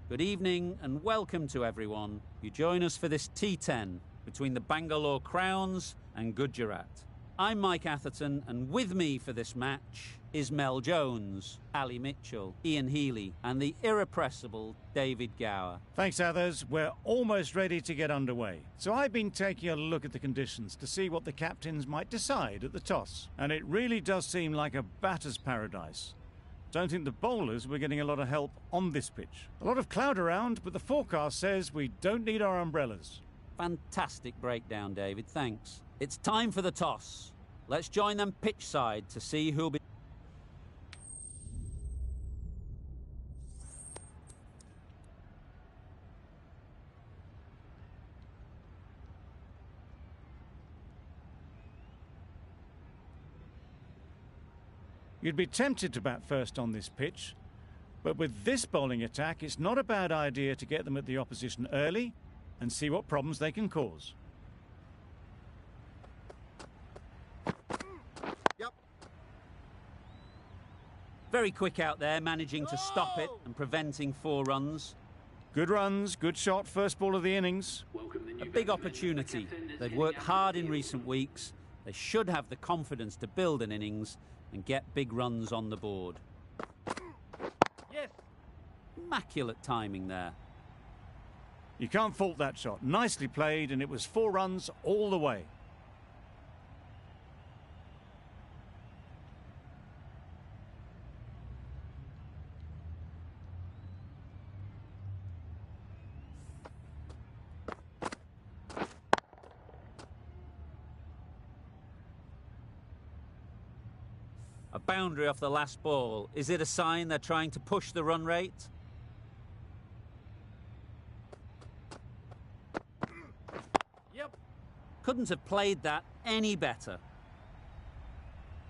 Good evening and welcome to everyone. You join us for this T10 between the Bangalore Crowns and Gujarat. I'm Mike Atherton, and with me for this match is Mel Jones, Ali Mitchell, Ian Healy and the irrepressible David Gower. Thanks, Athers. We're almost ready to get underway. So I've been taking a look at the conditions to see what the captains might decide at the toss. And it really does seem like a batter's paradise. Don't think the bowlers were getting a lot of help on this pitch. A lot of cloud around, but the forecast says we don't need our umbrellas. Fantastic breakdown, David. Thanks. It's time for the toss. Let's join them pitch side to see who'll be... You'd be tempted to bat first on this pitch, but with this bowling attack, it's not a bad idea to get them at the opposition early and see what problems they can cause. Yep. Very quick out there, managing to stop it and preventing 4 runs. Good runs, good shot, first ball of the innings. A big opportunity. They've worked hard in recent weeks. They should have the confidence to build an innings and get big runs on the board. Yes. Immaculate timing there. You can't fault that shot. Nicely played, and it was 4 runs all the way. A boundary off the last ball. Is it a sign they're trying to push the run rate? Yep. Couldn't have played that any better.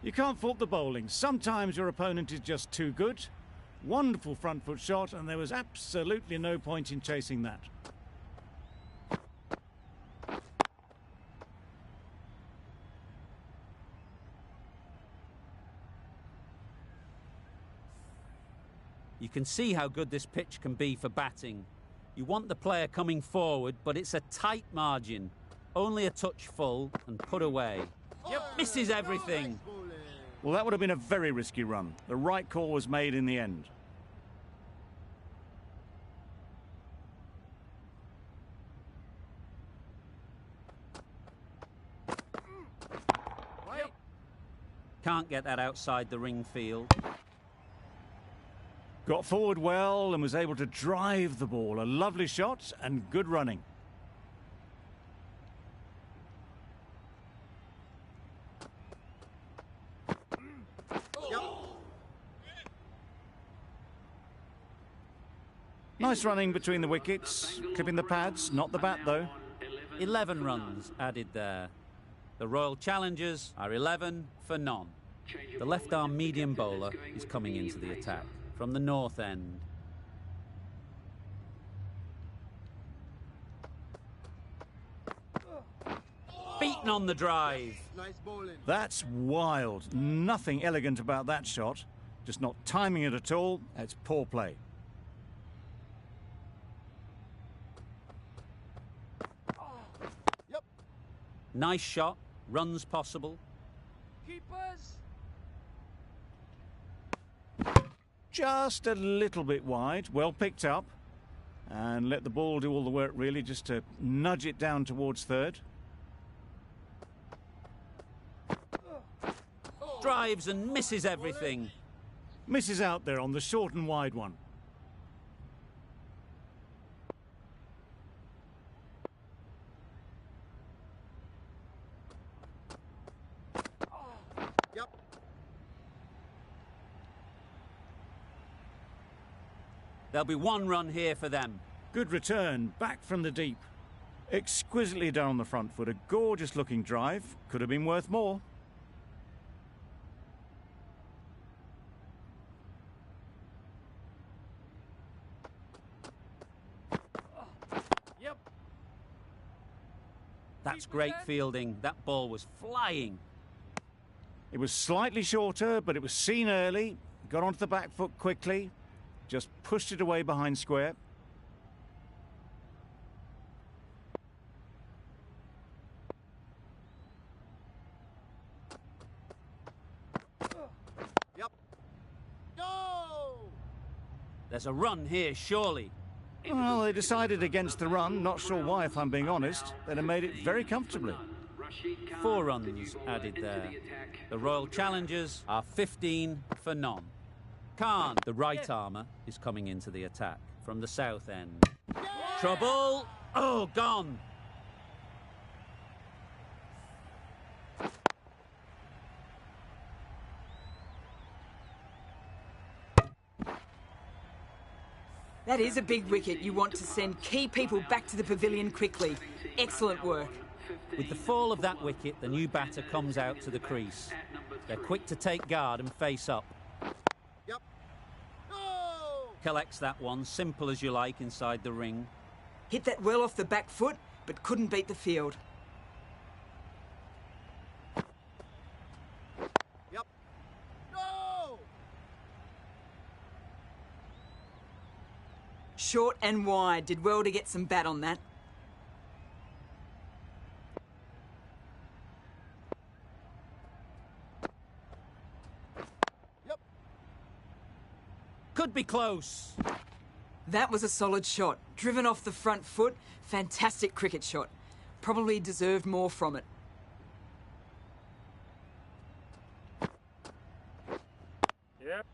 You can't fault the bowling. Sometimes your opponent is just too good. Wonderful front foot shot, and there was absolutely no point in chasing that. You can see how good this pitch can be for batting. You want the player coming forward, but it's a tight margin. Only a touch full and put away. Yep. Misses everything. Well, that would have been a very risky run. The right call was made in the end. Yep. Can't get that outside the ring field. Got forward well and was able to drive the ball. A lovely shot and good running. Yep. Nice running between the wickets. Clipping the pads, not the bat though. 11 runs added there. The Royal Challengers are 11 for none. The left-arm medium bowler is coming into the attack from the north end. Beaten on the drive. Nice bowling. That's wild. Nothing elegant about that shot. Just not timing it at all. It's poor play. Yep. Nice shot. Runs possible. Keepers. Just a little bit wide. Well picked up. And let the ball do all the work really, just to nudge it down towards third. Drives and misses everything. Misses out there on the short and wide one. Yep. There'll be 1 run here for them. Good return, back from the deep. Exquisitely down the front foot, a gorgeous looking drive. Could have been worth more. Yep. That's great fielding. That ball was flying. It was slightly shorter, but it was seen early. Got onto the back foot quickly. Just pushed it away behind square. There's a run here, surely. Well, they decided against the run. Not sure why, if I'm being honest. They'd have made it very comfortably. 4 runs added there. The Royal Challengers are 15 for none. Khan, the right armour, is coming into the attack from the south end. Trouble! Oh, gone! That is a big wicket. You want to send key people back to the pavilion quickly. Excellent work. With the fall of that wicket, the new batter comes out to the crease. They're quick to take guard and face up. Yep. No! Collects that one, simple as you like, inside the ring. Hit that well off the back foot, but couldn't beat the field. Yep. No! Short and wide. Did well to get some bat on that. Yep. Could be close. That was a solid shot. Driven off the front foot. Fantastic cricket shot. Probably deserved more from it. Yep.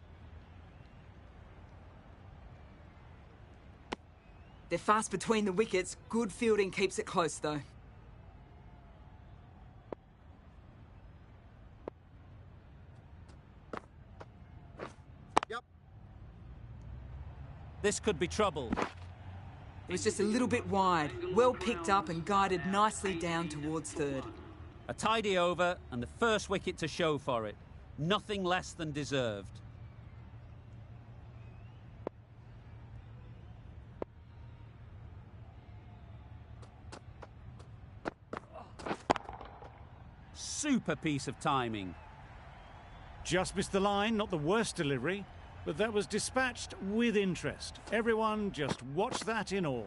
They're fast between the wickets. Good fielding keeps it close, though. Yep. This could be trouble. It was just a little bit wide. Well picked up and guided nicely down towards third. A tidy over and the first wicket to show for it. Nothing less than deserved. Super piece of timing. Just missed the line, not the worst delivery, but that was dispatched with interest. Everyone just watched that in awe.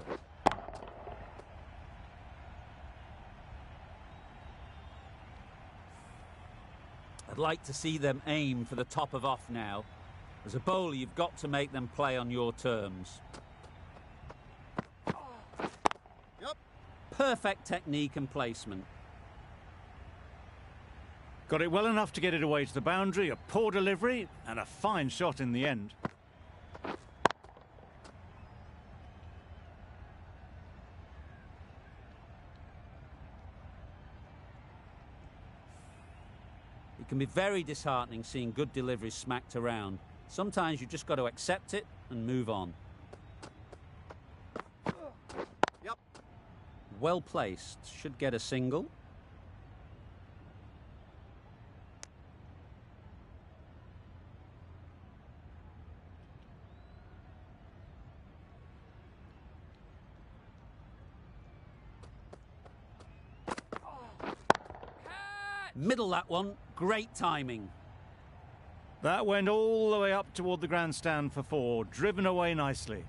I'd like to see them aim for the top of off now. As a bowler, you've got to make them play on your terms. Yep. Perfect technique and placement. Got it well enough to get it away to the boundary, a poor delivery, and a fine shot in the end. It can be very disheartening seeing good deliveries smacked around. Sometimes you just got to accept it and move on. Yep. Well placed. Should get a single. Middle that one. Great timing. That went all the way up toward the grandstand for 4, driven away nicely.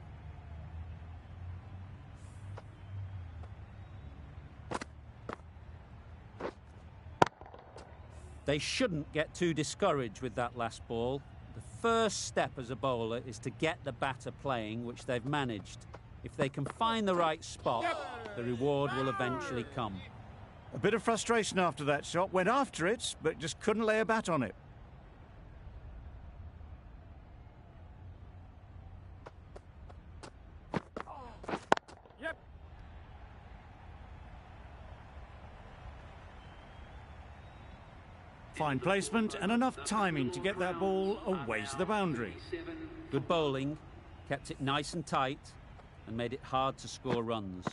They shouldn't get too discouraged with that last ball. The first step as a bowler is to get the batter playing, which they've managed. If they can find the right spot, the reward will eventually come. A bit of frustration after that shot. Went after it, but just couldn't lay a bat on it. Yep. Fine placement and enough timing to get that ball away to the boundary. Good bowling, kept it nice and tight, and made it hard to score runs.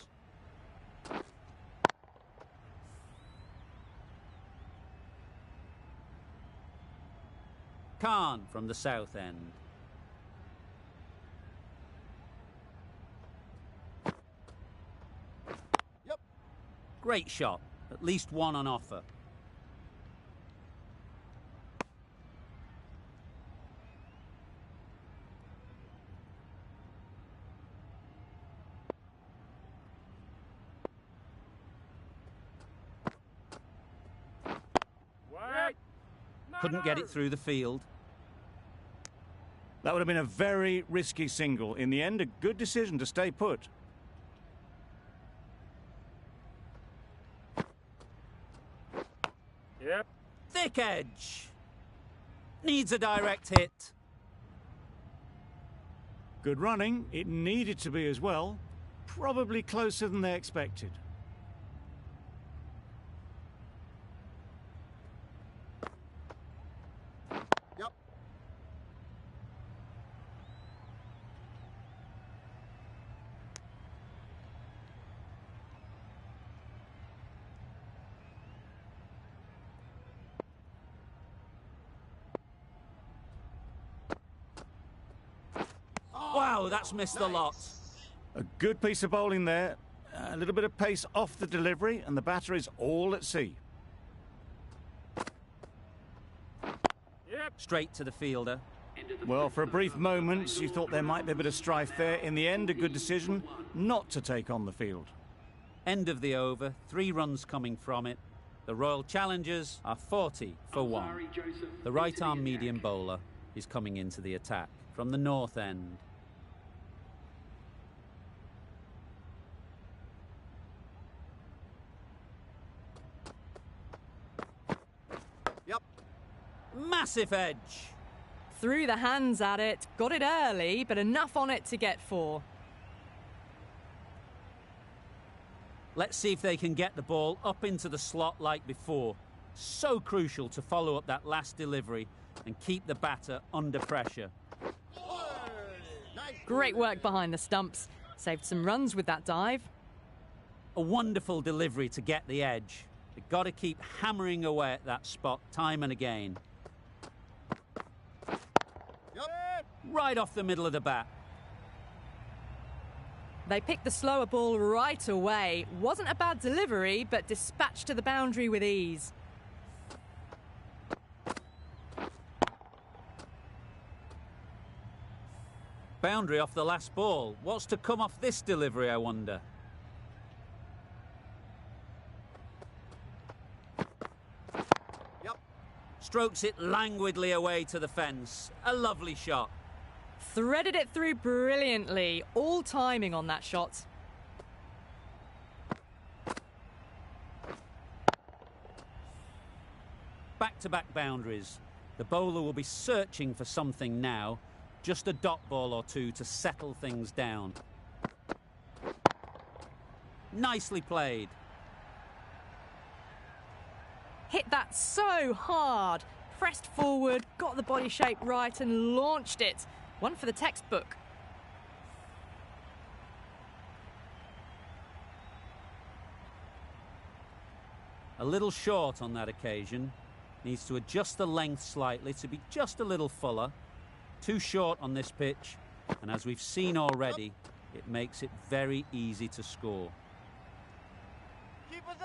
Khan from the south end. Yep. Great shot, at least one on offer. Wait. Couldn't get it through the field. That would have been a very risky single. In the end, a good decision to stay put. Yep. Thick edge. Needs a direct hit. Good running. It needed to be as well. Probably closer than they expected. Yep. Wow, that's missed a lot. A good piece of bowling there. A little bit of pace off the delivery, and the batter is all at sea. Yep. Straight to the fielder. Well, for a brief moment, you thought there might be a bit of strife there. In the end, a good decision not to take on the field. End of the over, 3 runs coming from it. The Royal Challengers are 40 for 1. The right-arm medium bowler is coming into the attack from the north end. Yep. Massive edge. Threw the hands at it, got it early, but enough on it to get 4. Let's see if they can get the ball up into the slot like before. So crucial to follow up that last delivery and keep the batter under pressure. Nice. Great work behind the stumps. Saved some runs with that dive. A wonderful delivery to get the edge. They've got to keep hammering away at that spot time and again. Yep. Right off the middle of the bat. They picked the slower ball right away. Wasn't a bad delivery, but dispatched to the boundary with ease. Boundary off the last ball. What's to come off this delivery, I wonder? Yep. Strokes it languidly away to the fence. A lovely shot. Threaded it through brilliantly. All timing on that shot. Back-to-back boundaries. The bowler will be searching for something now. Just a dot ball or two to settle things down. Nicely played. Hit that so hard. Pressed forward, got the body shape right and launched it. One for the textbook. A little short on that occasion. Needs to adjust the length slightly to be just a little fuller. Too short on this pitch, and as we've seen already, it makes it very easy to score. Keep us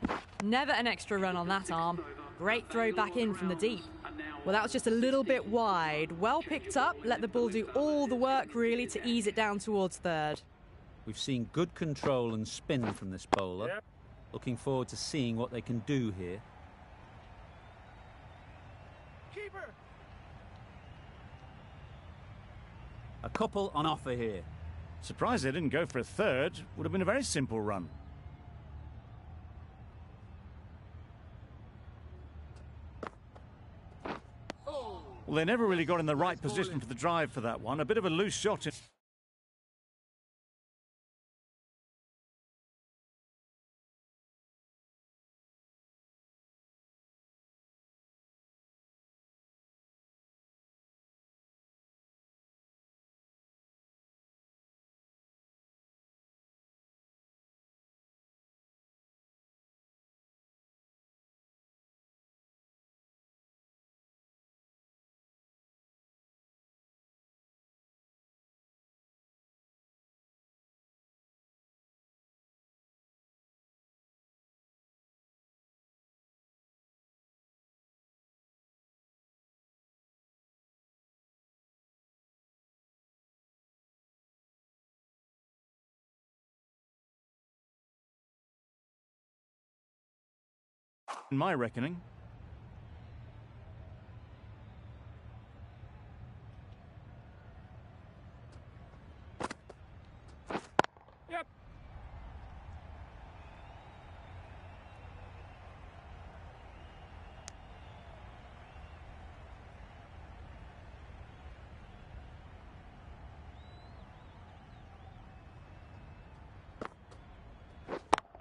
in. Never an extra run on that arm. Great throw back in from the deep. Well, that was just a little bit wide. Well picked up, let the ball do all the work really to ease it down towards third. We've seen good control and spin from this bowler. Yep. Looking forward to seeing what they can do here. Keeper. A couple on offer here. Surprised they didn't go for a third. Would have been a very simple run. Well, they never really got in the right position for the drive for that one. A bit of a loose shot. In my reckoning.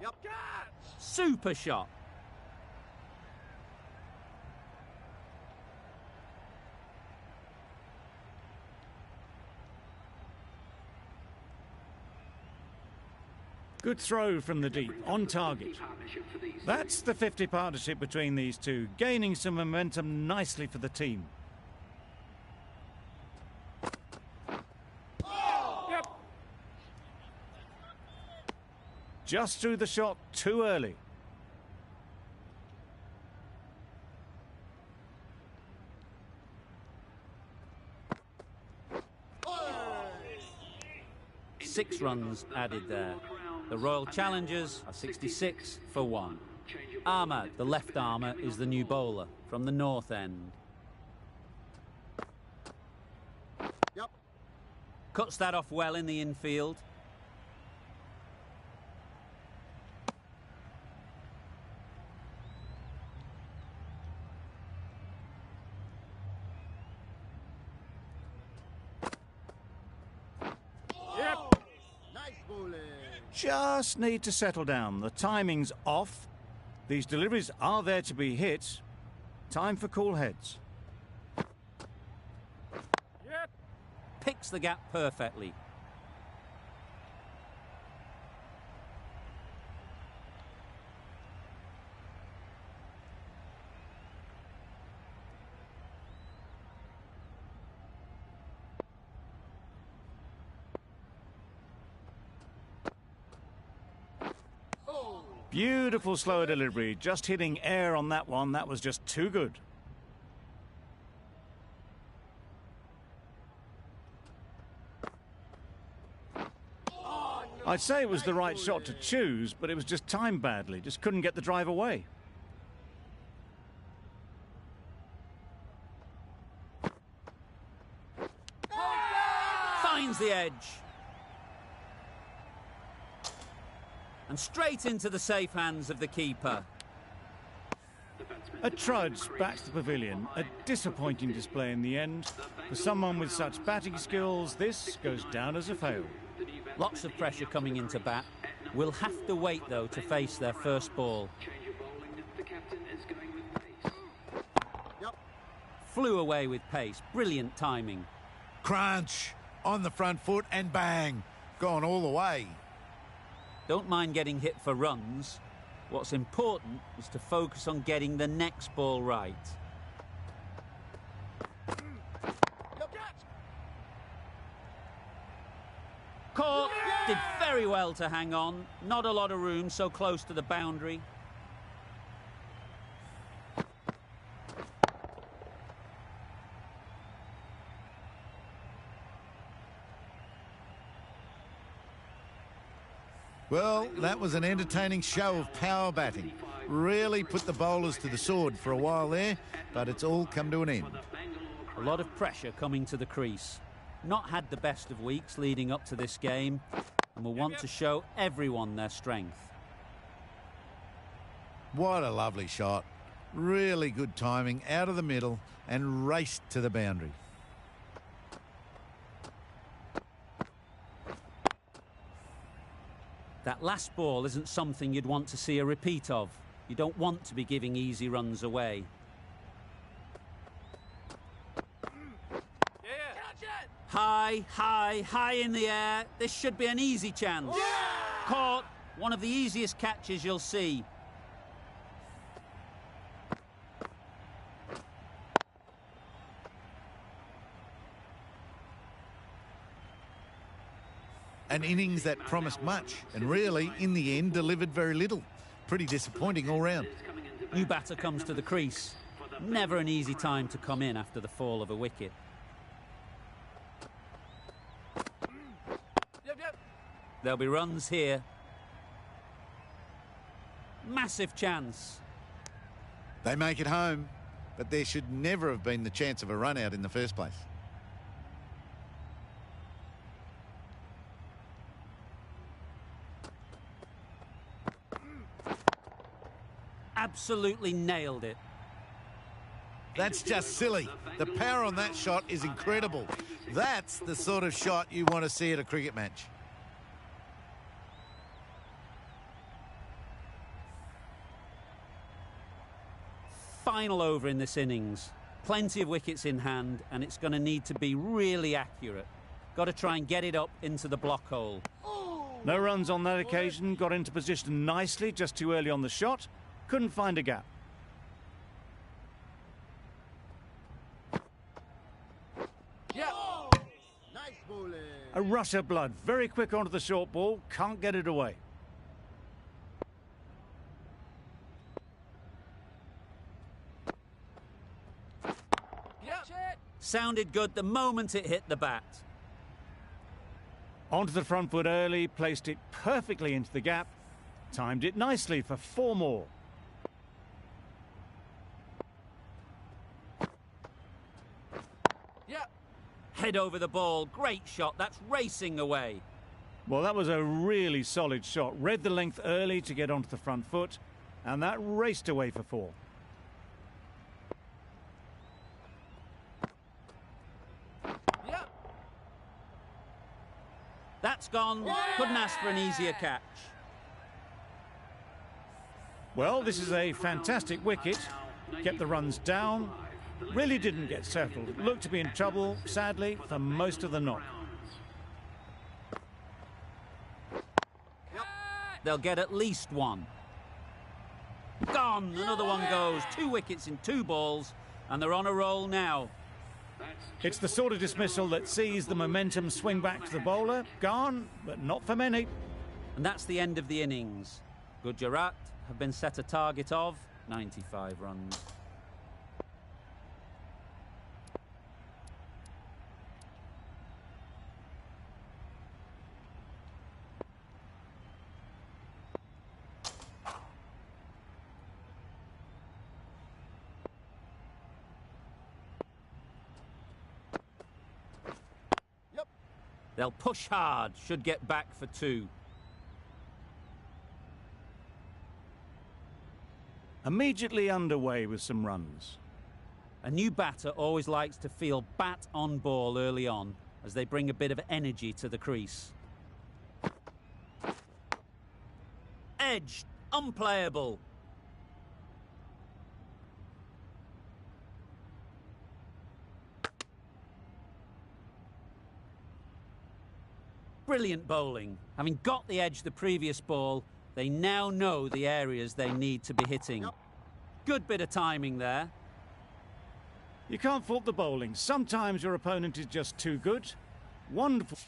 Yep. Catch! Super shot. Good throw from the deep, on target. That's the 50 partnership between these two, gaining some momentum nicely for the team. Yep. Just threw the shot too early. Six runs added there. The Royal Challengers are 66 for 1. Ahmad, the left armour, is the new bowler from the north end. Yep. Cuts that off well in the infield. Yep. Nice bowling. Just need to settle down. The timing's off. These deliveries are there to be hit. Time for cool heads. Yep. Picks the gap perfectly. Beautiful slower delivery. Just hitting air on that one. That was just too good. I'd say it was the right shot to choose, but it was just timed badly. Just couldn't get the drive away. Finds the edge. And straight into the safe hands of the keeper. A trudge back to the pavilion. A disappointing display in the end. For someone with such batting skills, this goes down as a fail. Lots of pressure coming into bat. Will have to wait, though, to face their first ball. Yep. Flew away with pace. Brilliant timing. Crunch on the front foot and bang. Gone all the way. Don't mind getting hit for runs. What's important is to focus on getting the next ball right. Yep. Catch! Caught. Did very well to hang on. Not a lot of room so close to the boundary. Well, that was an entertaining show of power batting. Really put the bowlers to the sword for a while there, but it's all come to an end. A lot of pressure coming to the crease. Not had the best of weeks leading up to this game, and will want to show everyone their strength. What a lovely shot. Really good timing, out of the middle and raced to the boundary. That last ball isn't something you'd want to see a repeat of. You don't want to be giving easy runs away. Yeah. Catch it! High, high, high in the air. This should be an easy chance. Yeah! Caught. One of the easiest catches you'll see. An innings that promised much and really, in the end, delivered very little. Pretty disappointing all round. New batter comes to the crease. Never an easy time to come in after the fall of a wicket. Yep. There'll be runs here. Massive chance. They make it home, but there should never have been the chance of a run out in the first place. Absolutely nailed it. That's just silly. The power on that shot is incredible. That's the sort of shot you want to see at a cricket match. final over in this innings. Plenty of wickets in hand, and it's going to need to be really accurate. Got to try and get it up into the block hole. No runs on that occasion, got into position nicely, just too early on the shot. Couldn't find a gap. Yeah. Nice bowling. A rush of blood, very quick onto the short ball, can't get it away. Yep. Sounded good the moment it hit the bat. Onto the front foot early, placed it perfectly into the gap. Timed it nicely for 4 more. Yeah. Head over the ball, great shot, that's racing away. Well, that was a really solid shot. Read the length early to get onto the front foot, and that raced away for 4. Yeah. That's gone, couldn't ask for an easier catch. Well, this is a fantastic wicket. Kept the runs down. Really didn't get settled. Looked to be in trouble, sadly, for most of the knock. They'll get at least 1. Gone, another one goes. 2 wickets in 2 balls, and they're on a roll now. It's the sort of dismissal that sees the momentum swing back to the bowler. Gone, but not for many. And that's the end of the innings. Gujarat have been set a target of 95 runs. They'll push hard, should get back for 2. Immediately underway with some runs. A new batter always likes to feel bat on ball early on, as they bring a bit of energy to the crease. Edge, unplayable. Brilliant bowling. Having got the edge the previous ball, they now know the areas they need to be hitting. Good bit of timing there. You can't fault the bowling. Sometimes your opponent is just too good. Wonderful.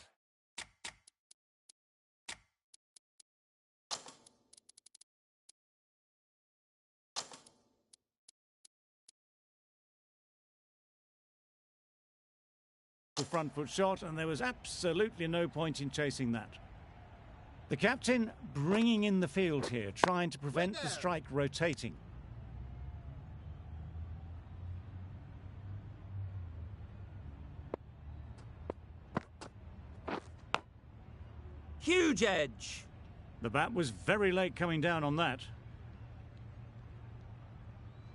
Front foot shot, and there was absolutely no point in chasing that. The captain bringing in the field here, trying to prevent the strike rotating. Huge edge. The bat was very late coming down on that.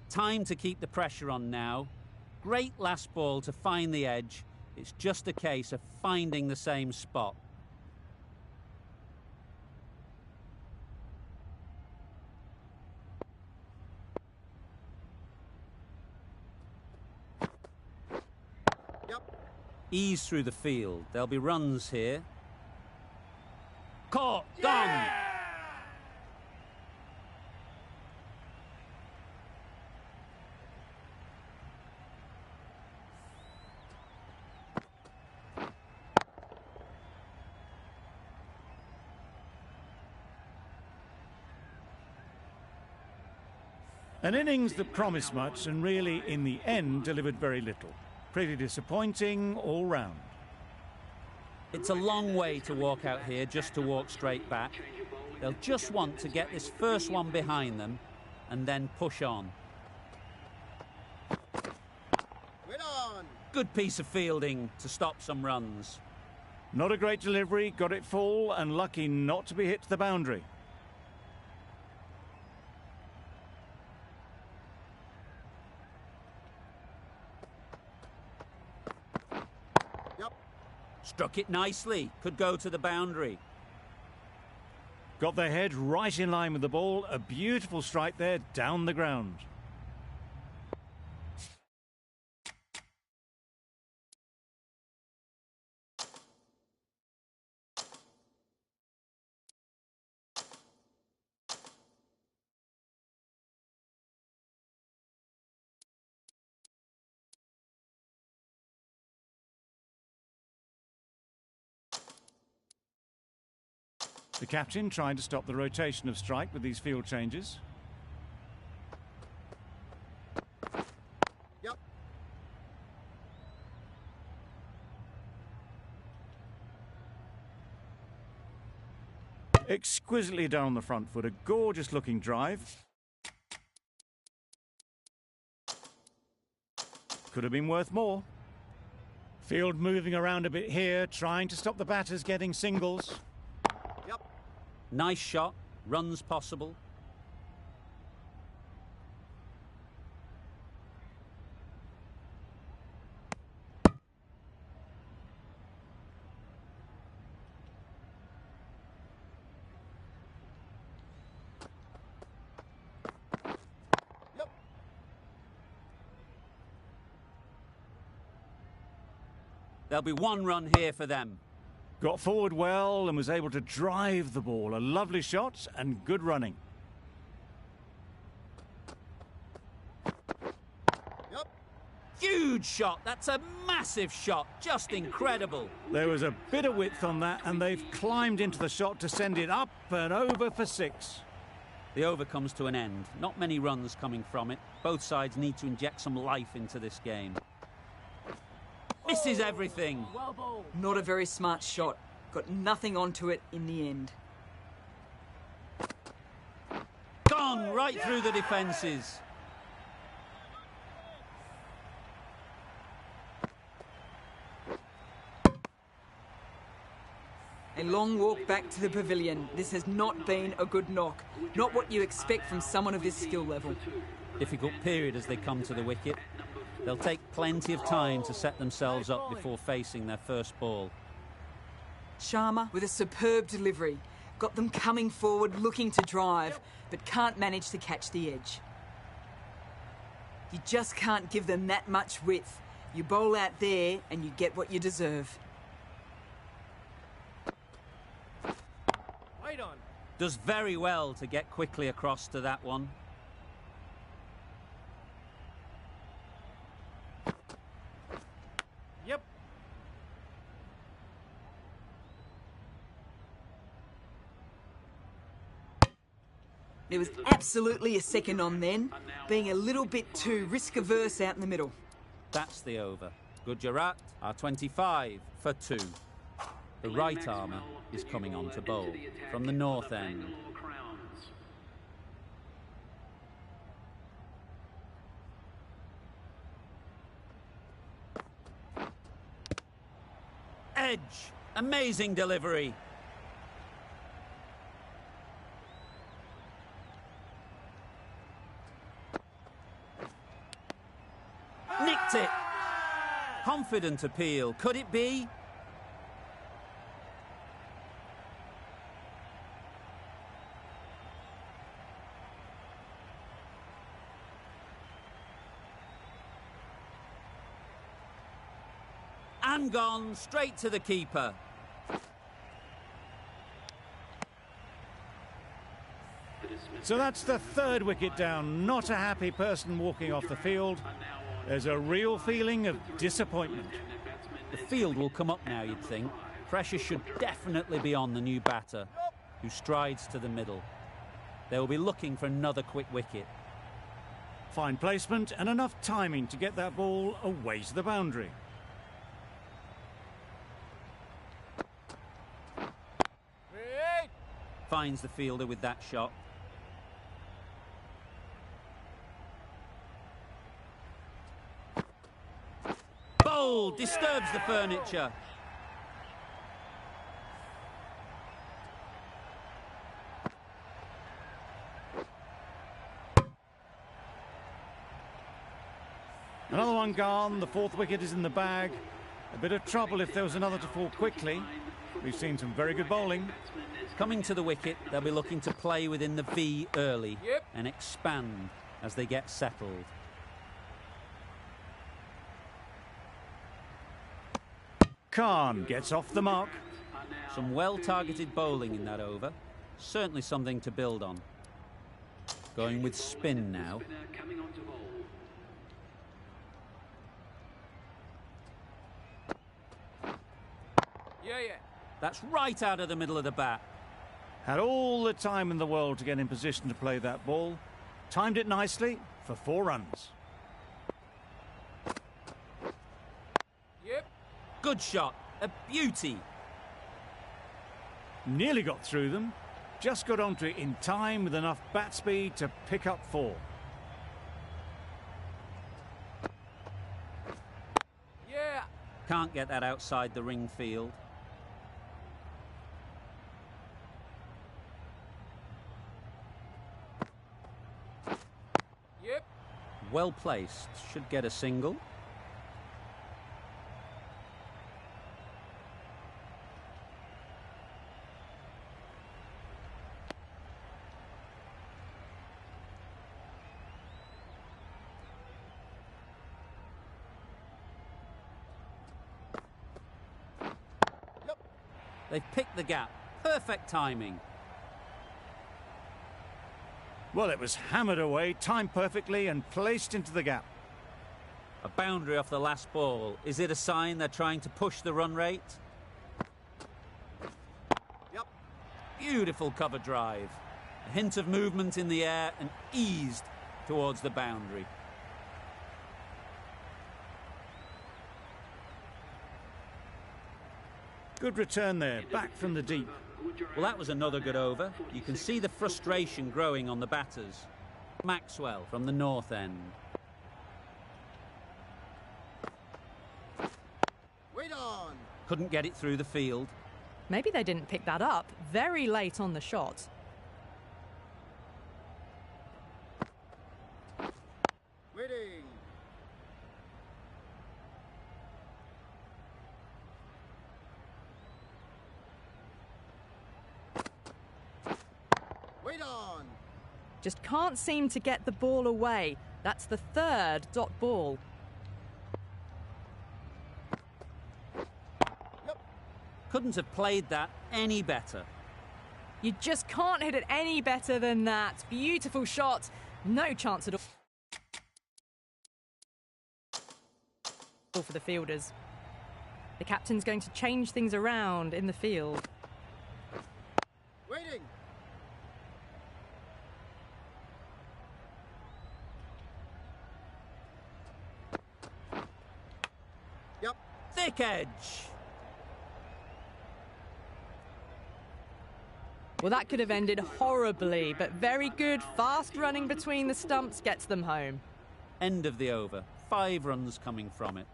Time to keep the pressure on now. Great last ball to find the edge. It's just a case of finding the same spot. Ease through the field. There'll be runs here. Caught. Gone. An innings that promised much and really, in the end, delivered very little. Pretty disappointing all round. It's a long way to walk out here just to walk straight back. They'll just want to get this first one behind them and then push on. Good piece of fielding to stop some runs. Not a great delivery, got it full and lucky not to be hit to the boundary. Struck it nicely, could go to the boundary. Got their head right in line with the ball, a beautiful strike there down the ground. The captain trying to stop the rotation of strike with these field changes. Yep. Exquisitely done on the front foot, a gorgeous looking drive. Could have been worth more. Field moving around a bit here, trying to stop the batters getting singles. Yep. Nice shot, runs possible. Yep. There'll be one run here for them. Got forward well and was able to drive the ball. A lovely shot and good running. Yep. Huge shot, that's a massive shot, just incredible. There was a bit of width on that and they've climbed into the shot to send it up and over for 6. The over comes to an end. Not many runs coming from it. Both sides need to inject some life into this game. Misses everything. Not a very smart shot. Got nothing onto it in the end. Gone right through the defences. A long walk back to the pavilion. This has not been a good knock. Not what you expect from someone of this skill level. Difficult period as they come to the wicket. They'll take plenty of time to set themselves up before facing their first ball. Sharma with a superb delivery. Got them coming forward looking to drive, but can't manage to catch the edge. You just can't give them that much width. You bowl out there and you get what you deserve. Wait on. Does very well to get quickly across to that one. Yep. There was absolutely a second on then, being a little bit too risk-averse out in the middle. That's the over. Gujarat are 25 for 2. The right armour is coming on to bowl from the north end. Edge. Amazing delivery. Nicked it. Confident appeal. Could it be? And gone straight to the keeper. So that's the third wicket down. Not a happy person walking off the field. There's a real feeling of disappointment. The field will come up now, you'd think. Pressure should definitely be on the new batter, who strides to the middle. They will be looking for another quick wicket. Fine placement and enough timing to get that ball away to the boundary. Wait. Finds the fielder with that shot. Bowl disturbs the furniture. Another one gone. The fourth wicket is in the bag. A bit of trouble if there was another to fall quickly. We've seen some very good bowling. Coming to the wicket, they'll be looking to play within the V early Yep. and expand as they get settled. Khan gets off the mark. Some well-targeted bowling in that over. Certainly something to build on. Going with spin now. Yeah. That's right out of the middle of the bat. Had all the time in the world to get in position to play that ball. Timed it nicely for 4 runs. Yep. Good shot. A beauty. Nearly got through them. Just got onto it in time with enough bat speed to pick up 4. Yeah. Can't get that outside the ring field. Yep. Well placed. Should get a single. They've picked the gap. Perfect timing. Well, it was hammered away, timed perfectly and placed into the gap. A boundary off the last ball. Is it a sign they're trying to push the run rate? Yep. Beautiful cover drive. A hint of movement in the air and eased towards the boundary. Good return there, back from the deep. Well, that was another good over. You can see the frustration growing on the batters. Maxwell from the north end. Wait on. Couldn't get it through the field. Maybe they didn't pick that up very late on the shot. Waiting. Wait on. Just can't seem to get the ball away. That's the 3rd dot ball. Yep. Couldn't have played that any better. You just can't hit it any better than that. Beautiful shot. No chance at all for the fielders. The captain's going to change things around in the field. Waiting. Yep. Thick edge. Well, that could have ended horribly, but very good. Fast running between the stumps gets them home. End of the over. 5 runs coming from it.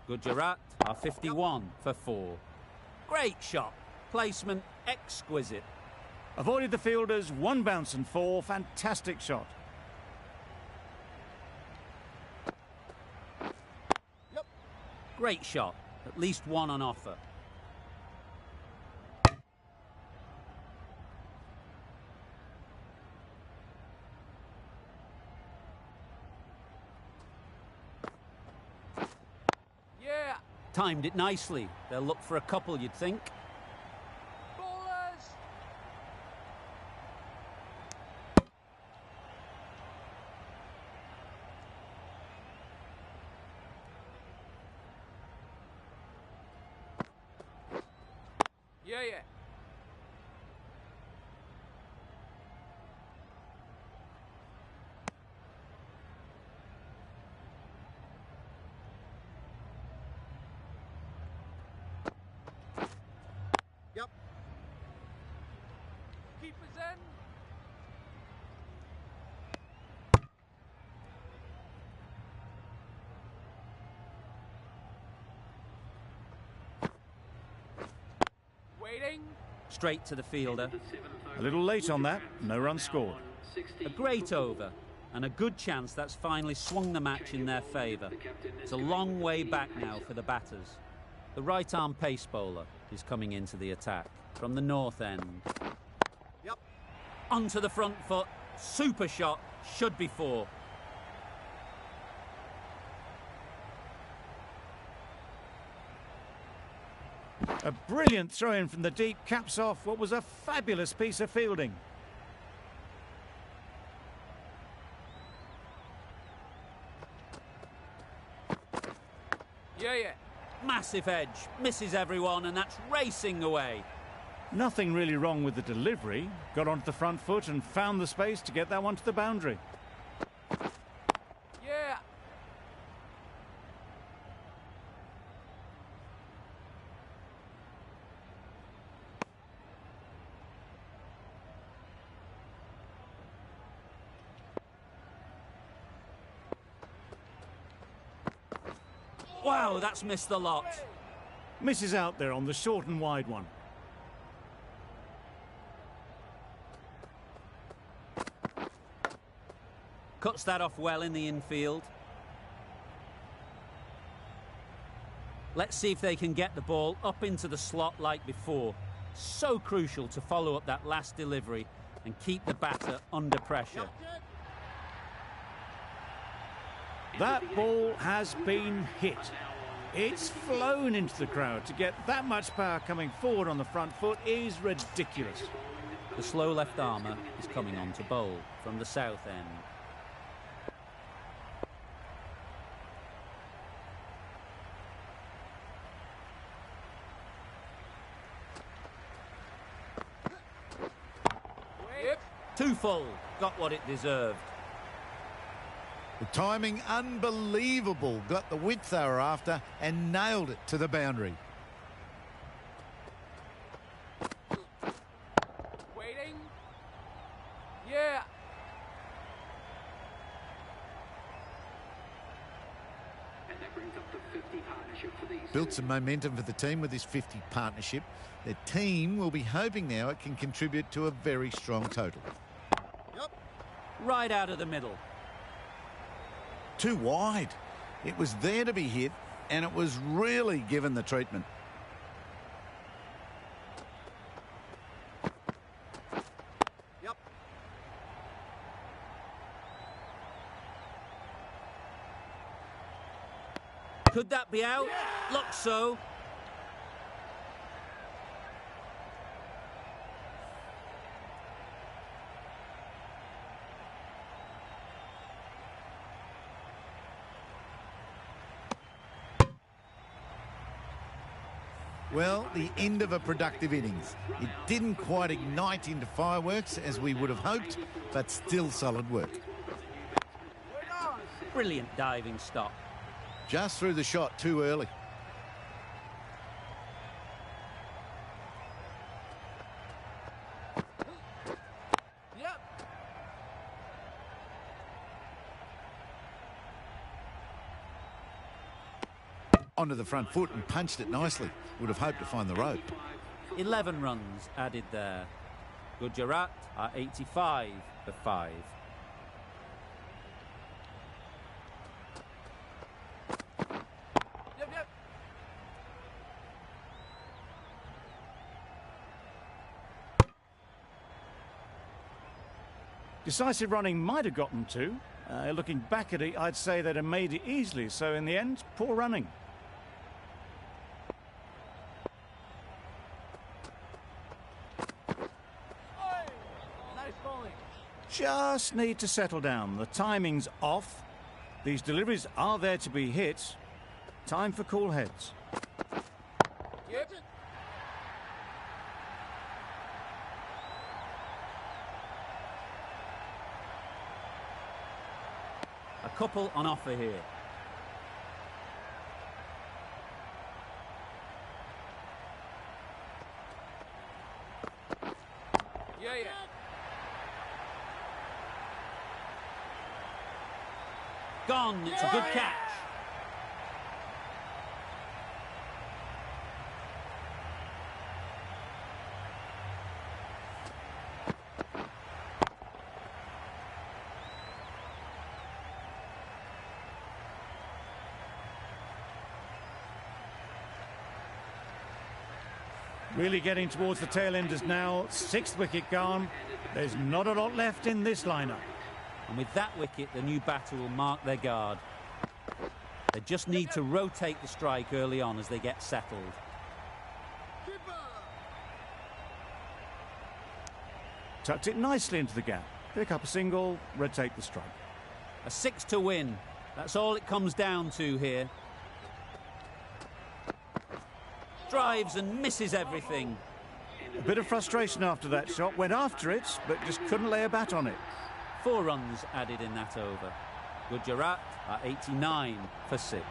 Gujarat are 51 for 4. Great shot. Placement exquisite. Avoided the fielders, 1 bounce and 4. Fantastic shot. Yep. Great shot. At least 1 on offer. Yeah. Timed it nicely. They'll look for a couple, you'd think. Ballers. Yeah, yeah. Yep. Keepers in. Waiting. Straight to the fielder. A little late on that, no run scored. A great over. And a good chance that's finally swung the match in their favour. It's a long way back now for the batters. The right-arm pace bowler is coming into the attack from the north end. Yep. Onto the front foot. Super shot. Should be 4. A brilliant throw-in from the deep caps off what was a fabulous piece of fielding. Yeah, yeah. Massive edge. Misses everyone and that's racing away. Nothing really wrong with the delivery. Got onto the front foot and found the space to get that one to the boundary. Yeah. Wow, that's missed the lot. Misses out there on the short and wide one. Cuts that off well in the infield. Let's see if they can get the ball up into the slot like before. So crucial to follow up that last delivery and keep the batter under pressure. That ball has been hit. It's flown into the crowd. To get that much power coming forward on the front foot is ridiculous. The slow left armour is coming on to bowl from the south end. Yep. Too full, got what it deserved. The timing unbelievable. Got the width they were after and nailed it to the boundary. Waiting. Yeah. Built some momentum for the team with this 50 partnership. The team will be hoping now it can contribute to a very strong total. Yep. Right out of the middle. Too wide. It was there to be hit, and it was really given the treatment. Yep. Could that be out? Looks so. Well, the end of a productive innings. It didn't quite ignite into fireworks as we would have hoped, but still solid work. Brilliant diving stop. Just threw the shot too early. Yep. Onto the front foot and punched it nicely. Would have hoped to find the rope. 11 runs added there. Gujarat are 85 for 5. Yep. Decisive running might have gotten to. Looking back at it, I'd say they'd have made it easily. So in the end, poor running. Nice bowling. Just need to settle down. The timing's off. These deliveries are there to be hit. Time for cool heads. Yep. A couple on offer here. Yeah. Gone, it's a good catch. Really getting towards the tail enders now. 6th wicket gone. There's not a lot left in this lineup. And with that wicket, the new batter will mark their guard. They just need to rotate the strike early on as they get settled. Tucked it nicely into the gap. Pick up a single, rotate the strike. A 6 to win. That's all it comes down to here. Drives and misses everything. A bit of frustration after that shot. Went after it, but just couldn't lay a bat on it. 4 runs added in that over. Gujarat are 89 for 6.